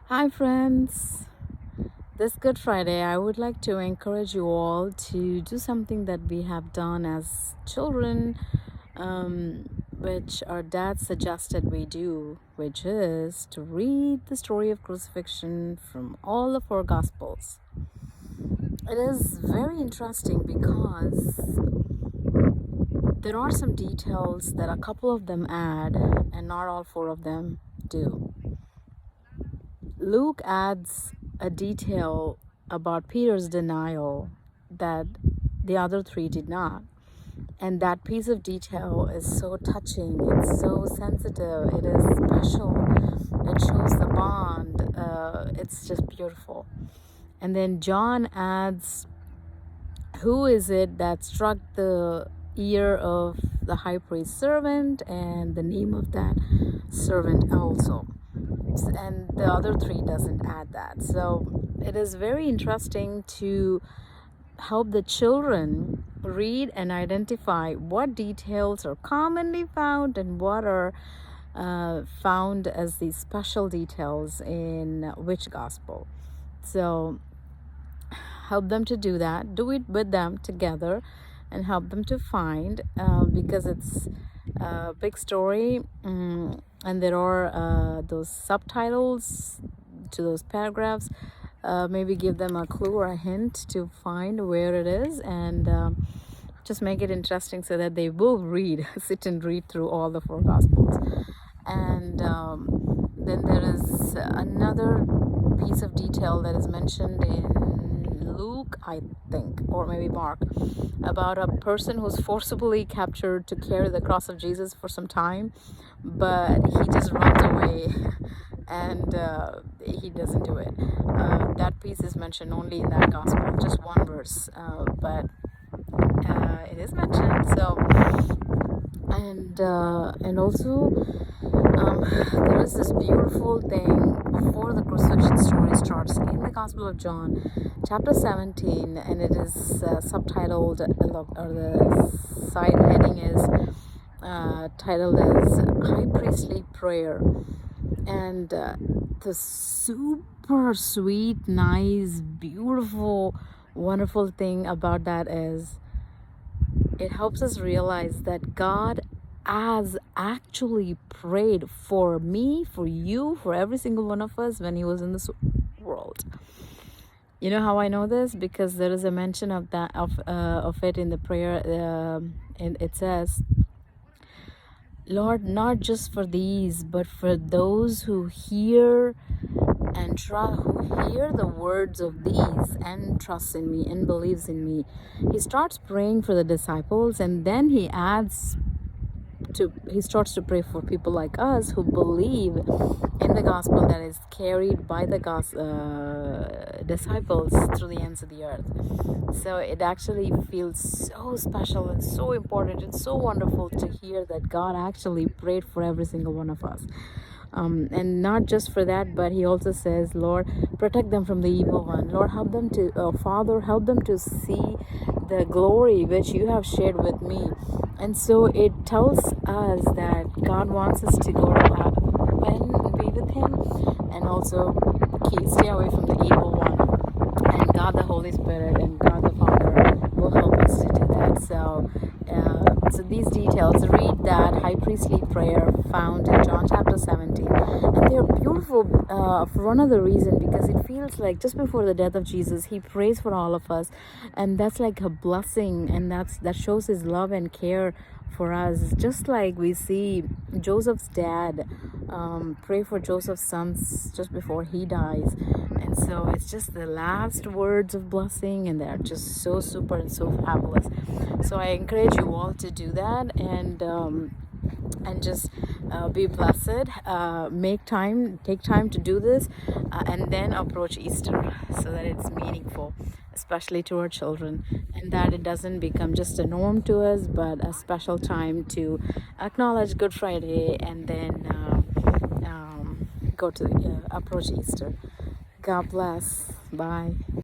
Hi, friends. This Good Friday, I would like to encourage you all to do something that we have done as children, which our dad suggested we do, which is to read the story of crucifixion from all the four Gospels. It is very interesting because there are some details that a couple of them add, and not all four of them do. Luke adds a detail about Peter's denial that the other three did not. And that piece of detail is so touching, it's so sensitive, it is special, it shows the bond, it's just beautiful. And then John adds, who is it that struck the ear of the high priest's servant, and the name of that servant also. And the other three doesn't add that. So it is very interesting to help the children read and identify what details are commonly found and what are found as these special details in which gospel. So help them to do that, do it with them together, and help them to find, because it's a big story, and there are those subtitles to those paragraphs. Maybe give them a clue or a hint to find where it is, and just make it interesting so that they will sit and read through all the four Gospels. And then there is another piece of detail that is mentioned in Luke, I think, or maybe Mark, about a person who's forcibly captured to carry the cross of Jesus for some time, but he just runs away and he doesn't do it. That piece is mentioned only in that gospel, just one verse, but it is mentioned. So, and also there is this beautiful thing before the crucifixion story starts in the Gospel of John, chapter 17, and it is subtitled, or the side heading is titled as High Priestly Prayer. And the super sweet, nice, beautiful, wonderful thing about that is it helps us realize that God has actually prayed for me, for you, for every single one of us when he was in this world. You know how I know this? Because there is a mention of that of it in the prayer, and it says, Lord, not just for these, but for those who hear and who hear the words of these and trusts in me and believes in me. He starts praying for the disciples, and then he starts to pray for people like us who believe in the gospel that is carried by the disciples through the ends of the earth. So it actually feels so special and so important and so wonderful to hear that God actually prayed for every single one of us. And not just for that, but he also says, Lord, protect them from the evil one. Lord, help them to, Father, help them to see the glory which you have shared with me. And so it tells us that God wants us to go to heaven and be with him, and also stay away from the evil one. And God the Holy Spirit and God the Father will help us to do that. So these details, read that high priestly prayer found in John chapter 17, and they're beautiful for one other reason, because it feels like just before the death of Jesus, he prays for all of us, and that's like a blessing, and that shows his love and care for us. Just like we see Joseph's dad pray for Joseph's sons just before he dies, and so it's just the last words of blessing, and they're just so super and so fabulous. So I encourage you all to do that, and just be blessed. Take time to do this, and then approach Easter so that it's meaningful, especially to our children, and that it doesn't become just a norm to us, but a special time to acknowledge Good Friday, and then go to approach Easter. God bless. Bye.